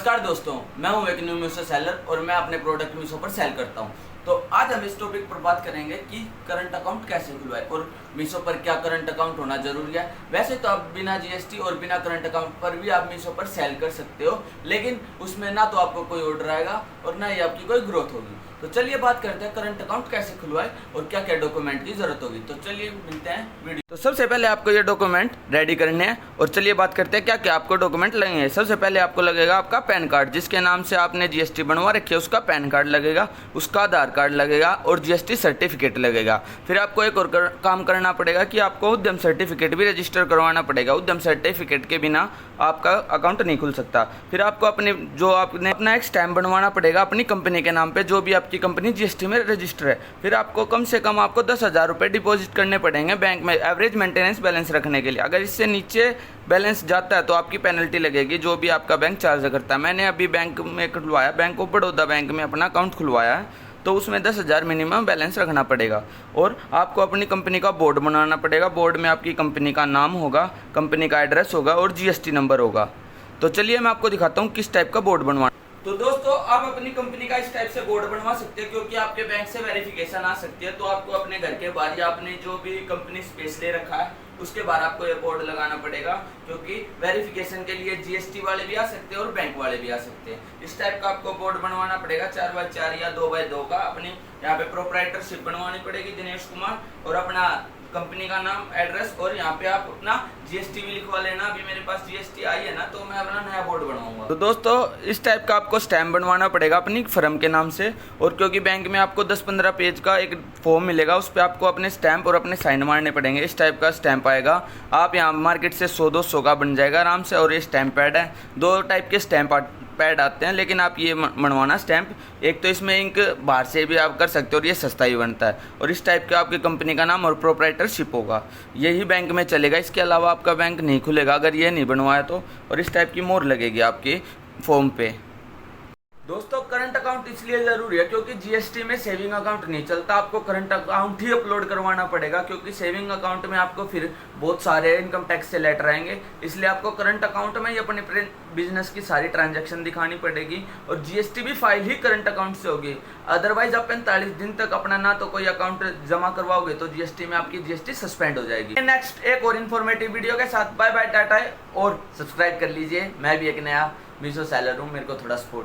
नमस्कार दोस्तों, मैं हूं एक न्यू मीशो सेलर और मैं अपने प्रोडक्ट मीशो पर सेल करता हूं। तो आज हम इस टॉपिक पर बात करेंगे कि करंट अकाउंट कैसे खुलवाएं और मीशो पर क्या करंट अकाउंट होना जरूरी है। वैसे तो आप बिना जीएसटी और बिना करंट अकाउंट पर भी आप मीशो पर सेल कर सकते हो, लेकिन उसमें ना तो आपको कोई ऑर्डर आएगा और ना ही आपकी कोई ग्रोथ होगी। तो चलिए बात करते हैं करंट अकाउंट कैसे खुलवाएं और क्या क्या डॉक्यूमेंट की जरूरत होगी। तो चलिए मिलते हैं वीडियो। तो सबसे पहले आपको ये डॉक्यूमेंट रेडी करने हैं और चलिए बात करते हैं क्या क्या आपको डॉक्यूमेंट लगेंगे। सबसे पहले आपको लगेगा आपका पैन कार्ड, जिसके नाम से आपने जीएसटी बनवा रखी है उसका पैन कार्ड लगेगा, उसका आधार कार्ड लगेगा और जीएसटी सर्टिफिकेट लगेगा। फिर आपको एक और काम करना पड़ेगा कि आपको उद्यम सर्टिफिकेट भी रजिस्टर करवाना पड़ेगा। उद्यम सर्टिफिकेट के बिना आपका अकाउंट नहीं खुल सकता। फिर आपको आपने अपना एक स्टैम्प बनवाना पड़ेगा अपनी कंपनी के नाम पे, जो भी आपकी कंपनी जीएसटी में रजिस्टर है। फिर आपको कम से कम आपको 10,000 रुपये डिपॉजिट करने पड़ेंगे बैंक में एवरेज मेंटेनेंस बैलेंस रखने के लिए। अगर इससे नीचे बैलेंस जाता है तो आपकी पेनल्टी लगेगी, जो भी आपका बैंक चार्ज करता है। मैंने अभी बैंक में खुलवाया, बैंक ऑफ बड़ौदा बैंक में अपना अकाउंट खुलवाया है, तो उसमें 10,000 मिनिमम बैलेंस रखना पड़ेगा। और आपको अपनी कंपनी का बोर्ड बनाना पड़ेगा। बोर्ड में आपकी कंपनी का नाम होगा, कंपनी का एड्रेस होगा और जीएसटी नंबर होगा। तो चलिए मैं आपको दिखाता हूँ किस टाइप का बोर्ड बनवाना। तो दोस्तों, आप अपनी कंपनी का इस टाइप से बोर्ड बनवा सकते हैं, क्योंकि आपके बैंक से वेरिफिकेशन आ सकती है। तो आपको अपने घर के बाहर या आपने जो भी कंपनी स्पेस ले रखा है उसके बाहर आपको ये बोर्ड लगाना पड़ेगा, क्योंकि वेरिफिकेशन के लिए जीएसटी वाले भी आ सकते हैं और बैंक वाले भी आ सकते हैं। इस टाइप का आपको बोर्ड बनवाना पड़ेगा 4x4 या 2x2 का। अपनी यहाँ पे प्रोप्राइटरशिप बनवानी पड़ेगी दिनेश कुमार, और अपना कंपनी का नाम, एड्रेस, और यहाँ पे आप अपना जीएसटी भी लिखवा लेना। अभी मेरे पास जीएसटी आई है ना, तो मैं अपना नया बोर्ड बनवाऊंगा। तो दोस्तों, इस टाइप का आपको स्टैम्प बनवाना पड़ेगा अपनी फर्म के नाम से। और क्योंकि बैंक में आपको 10-15 पेज का एक फॉर्म मिलेगा, उस पर आपको अपने स्टैम्प और अपने साइन मारने पड़ेंगे। इस टाइप का स्टैम्प आएगा, आप यहाँ मार्केट से 100-200 का बन जाएगा आराम से। और ये स्टैम्प पैड है, 2 टाइप के स्टैम्प पैड आते हैं, लेकिन आप ये बनवाना स्टैम्प। एक तो इसमें इंक बाहर से भी आप कर सकते हो और ये सस्ता ही बनता है। और इस टाइप का आपकी कंपनी का नाम और प्रोप्राइटरशिप होगा, यही बैंक में चलेगा। इसके अलावा आपका बैंक नहीं खुलेगा अगर ये नहीं बनवाया तो। और इस टाइप की मोहर लगेगी आपकी फॉर्म पे। दोस्तों, करंट अकाउंट इसलिए जरूरी है क्योंकि जीएसटी में सेविंग अकाउंट नहीं चलता। आपको करंट अकाउंट ही अपलोड करवाना पड़ेगा, क्योंकि सेविंग अकाउंट में आपको फिर बहुत सारे इनकम टैक्स से लेटर आएंगे। इसलिए आपको करंट अकाउंट में ही अपने बिजनेस की सारी ट्रांजैक्शन दिखानी पड़ेगी, और जीएसटी भी फाइल ही करंट अकाउंट से होगी। अदरवाइज आप 45 दिन तक अपना ना तो कोई अकाउंट जमा करवाओगे तो जीएसटी में आपकी जीएसटी सस्पेंड हो जाएगी। नेक्स्ट एक और इन्फॉर्मेटिव वीडियो के साथ बाय बाय, टाटा। और सब्सक्राइब कर लीजिए, मैं भी एक नया मीशो सेलर हूँ, मेरे को थोड़ा सपोर्ट